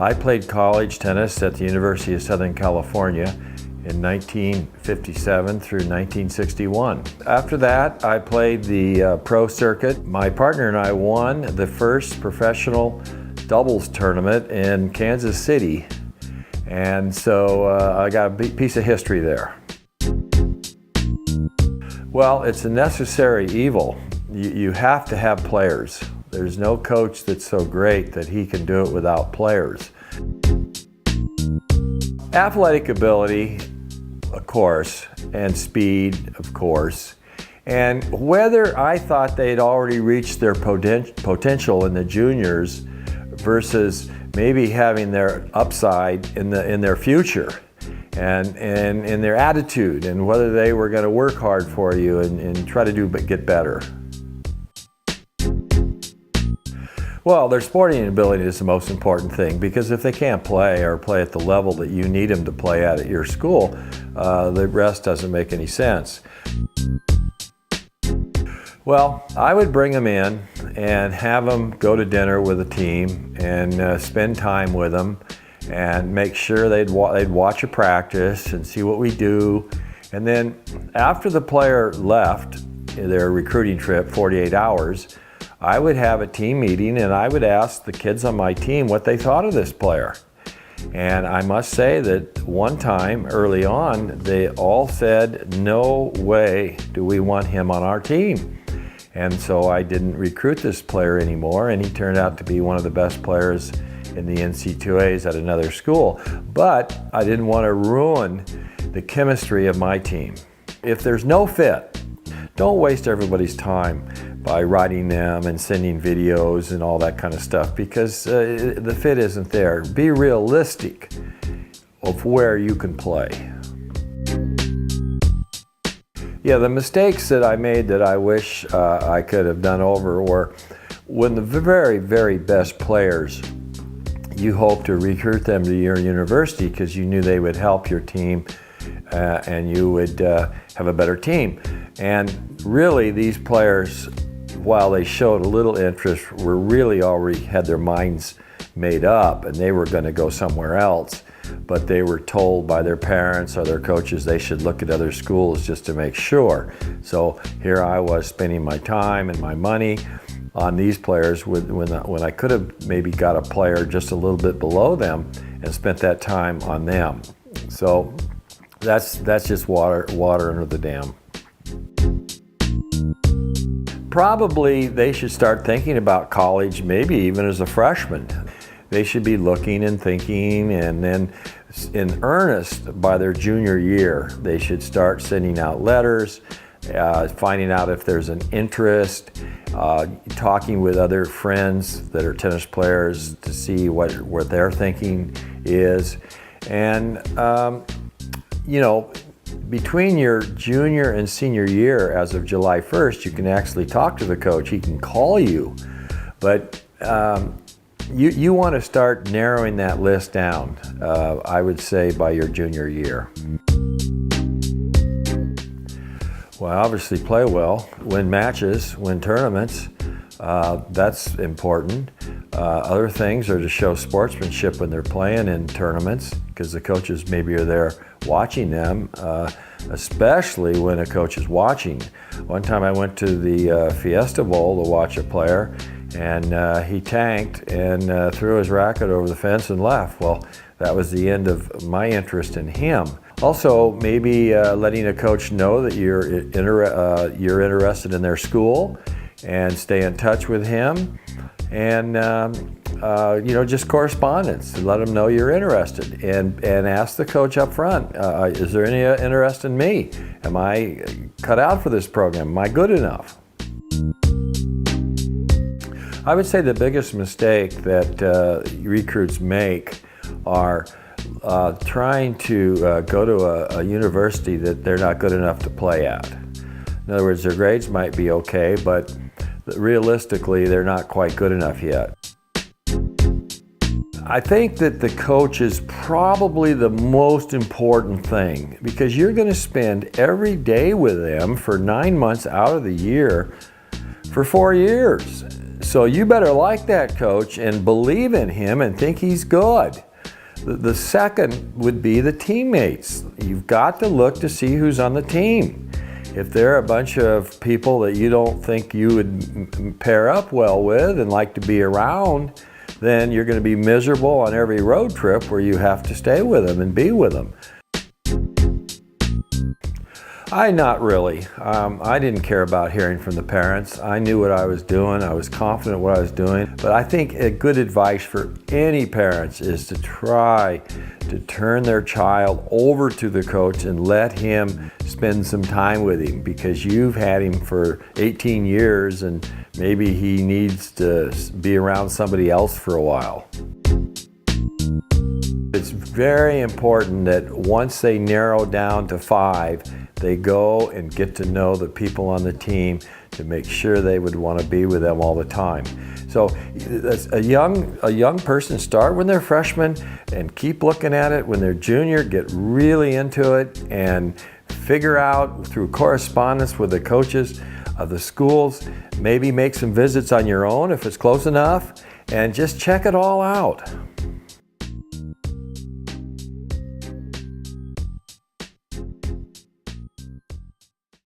I played college tennis at the University of Southern California in 1957 through 1961. After that, I played the pro circuit. My partner and I won the first professional doubles tournament in Kansas City. And so I got a big piece of history there. Well, it's a necessary evil. You have to have players. There's no coach that's so great that he can do it without players. Athletic ability, of course, and speed, of course. And whether I thought they'd already reached their potential in the juniors versus maybe having their upside in their future and in their attitude, and whether they were going to work hard for you and try to get better. Well, their sporting ability is the most important thing, because if they can't play or play at the level that you need them to play at your school, the rest doesn't make any sense. Well, I would bring them in and have them go to dinner with the team and spend time with them and make sure they'd watch a practice and see what we do. And then after the player left their recruiting trip, 48 hours, I would have a team meeting and I would ask the kids on my team what they thought of this player. And I must say that one time early on, they all said, "No way do we want him on our team." And so I didn't recruit this player anymore, and he turned out to be one of the best players in the NC2As at another school. But I didn't want to ruin the chemistry of my team. If there's no fit, don't waste everybody's time by writing them and sending videos and all that kind of stuff, because the fit isn't there. Be realistic of where you can play. Yeah, the mistakes that I made that I wish I could have done over were when the very, very best players, you hope to recruit them to your university because you knew they would help your team and you would have a better team. And really, these players, while they showed a little interest, were really already had their minds made up and they were going to go somewhere else. But they were told by their parents or their coaches they should look at other schools just to make sure. So here I was spending my time and my money on these players when I could have maybe got a player just a little bit below them and spent that time on them. So that's just water under the dam. Probably they should start thinking about college, maybe even as a freshman. They should be looking and thinking, and then in earnest by their junior year, they should start sending out letters, finding out if there's an interest, talking with other friends that are tennis players to see what their thinking is. And, between your junior and senior year, as of July 1st, you can actually talk to the coach. He can call you, but you want to start narrowing that list down, I would say, by your junior year. Well, obviously play well, win matches, win tournaments. That's important. Other things are to show sportsmanship when they're playing in tournaments, because the coaches maybe are there watching them, especially when a coach is watching. One time I went to the Fiesta Bowl to watch a player, and he tanked and threw his racket over the fence and left. Well, that was the end of my interest in him. Also, maybe letting a coach know that you're interested in their school and stay in touch with him, and just correspondence to let them know you're interested, and ask the coach up front, is there any interest in me? Am I cut out for this program? Am I good enough? I would say the biggest mistake that recruits make are trying to go to a university that they're not good enough to play at. In other words, their grades might be okay, but realistically, they're not quite good enough yet. I think that the coach is probably the most important thing, because you're going to spend every day with them for 9 months out of the year for 4 years. So you better like that coach and believe in him and think he's good. The second would be the teammates. You've got to look to see who's on the team. If they're a bunch of people that you don't think you would pair up well with and like to be around, then you're going to be miserable on every road trip where you have to stay with them and be with them. Not really. I didn't care about hearing from the parents. I knew what I was doing. I was confident what I was doing. But I think a good advice for any parents is to try to turn their child over to the coach and let him spend some time with him, because you've had him for 18 years and maybe he needs to be around somebody else for a while. It's very important that once they narrow down to 5, they go and get to know the people on the team to make sure they would want to be with them all the time. So a young person, start when they're freshmen and keep looking at it. When they're junior, get really into it and figure out through correspondence with the coaches of the schools, maybe make some visits on your own if it's close enough, and just check it all out.